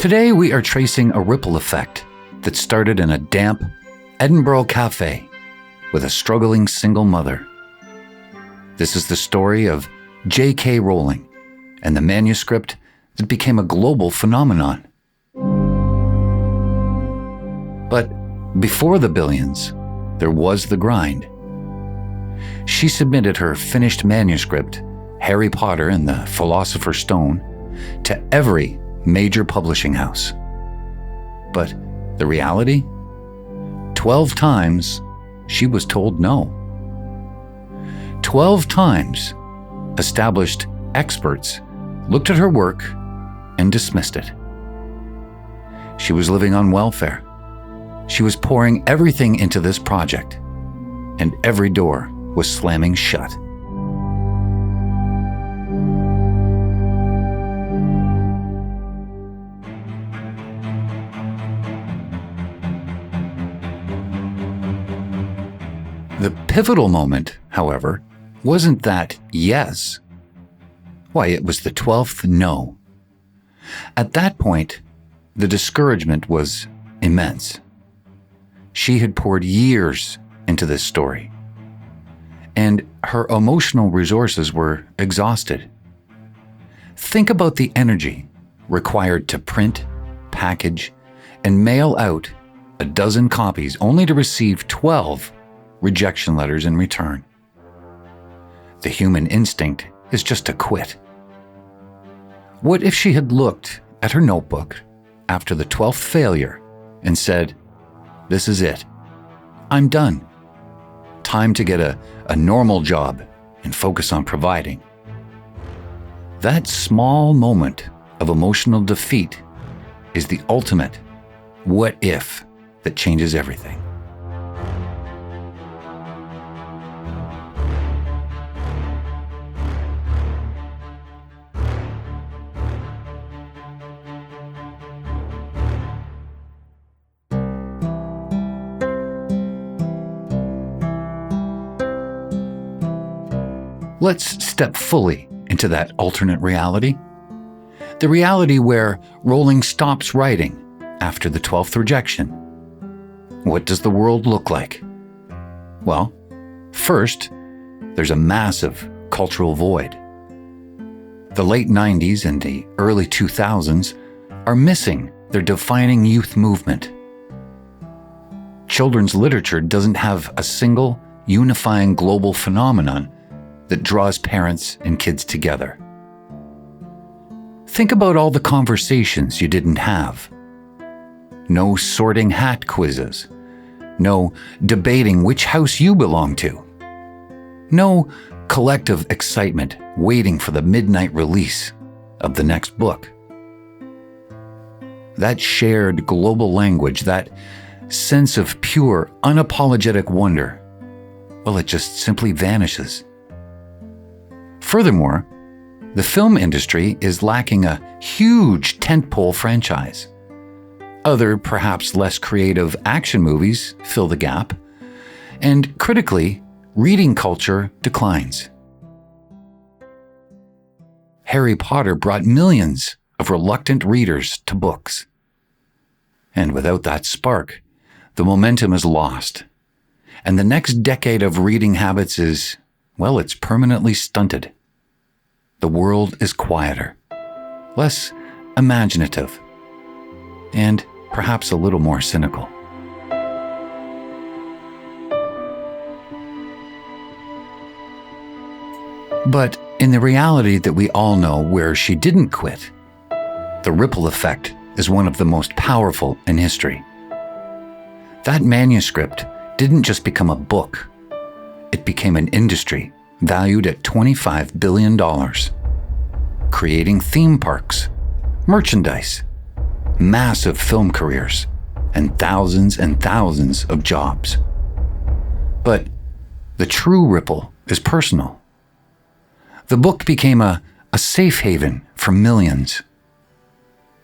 Today we are tracing a ripple effect that started in a damp Edinburgh cafe with a struggling single mother. This is the story of J.K. Rowling and the manuscript that became a global phenomenon. But before the billions, there was the grind. She submitted her finished manuscript, Harry Potter and the Philosopher's Stone, to every major publishing house. But the reality? 12 times she was told no. 12 times established experts looked at her work and dismissed it. She was living on welfare. She was pouring everything into this project, and every door was slamming shut. The pivotal moment, however, wasn't that yes. Why, it was the 12th no. At that point, the discouragement was immense. She had poured years into this story, and her emotional resources were exhausted. Think about the energy required to print, package, and mail out a dozen copies only to receive 12 rejection letters in return. The human instinct is just to quit. What if she had looked at her notebook after the 12th failure and said, "This is it. I'm done. Time to get a normal job and focus on providing." That small moment of emotional defeat is the ultimate what if that changes everything. Let's step fully into that alternate reality. The reality where Rowling stops writing after the 12th rejection. What does the world look like? Well, first, there's a massive cultural void. The late 90s and the early 2000s are missing their defining youth movement. Children's literature doesn't have a single unifying global phenomenon that draws parents and kids together. Think about all the conversations you didn't have. No sorting hat quizzes. No debating which house you belong to. No collective excitement waiting for the midnight release of the next book. That shared global language, that sense of pure, unapologetic wonder, well, it just simply vanishes. Furthermore, the film industry is lacking a huge tentpole franchise. Other, perhaps less creative action movies fill the gap, and critically, reading culture declines. Harry Potter brought millions of reluctant readers to books. And without that spark, the momentum is lost, and the next decade of reading habits is, well, it's permanently stunted. The world is quieter, less imaginative, and perhaps a little more cynical. But in the reality that we all know where she didn't quit, the ripple effect is one of the most powerful in history. That manuscript didn't just become a book. It became an industry valued at $25 billion, creating theme parks, merchandise, massive film careers, and thousands of jobs. But the true ripple is personal. The book became a safe haven for millions.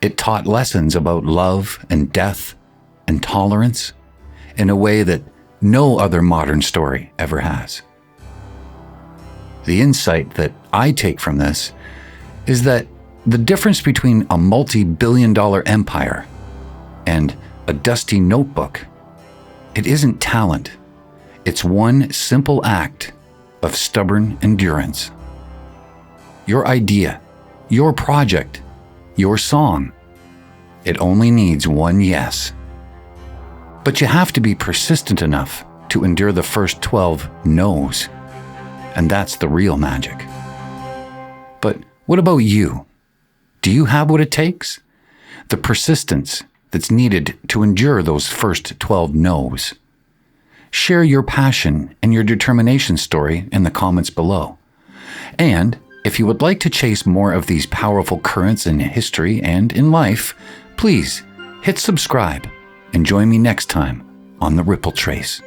It taught lessons about love and death and tolerance in a way that no other modern story ever has. The insight that I take from this is that The difference between a multi-billion-dollar empire and a dusty notebook, it isn't talent. It's one simple act of stubborn endurance. Your idea, your project, your song, it only needs one yes. But you have to be persistent enough to endure the first 12 no's. And that's the real magic. But what about you? Do you have what it takes? The persistence that's needed to endure those first 12 no's. Share your passion and your determination story in the comments below. And if you would like to chase more of these powerful currents in history and in life, please hit subscribe and join me next time on The Ripple Trace.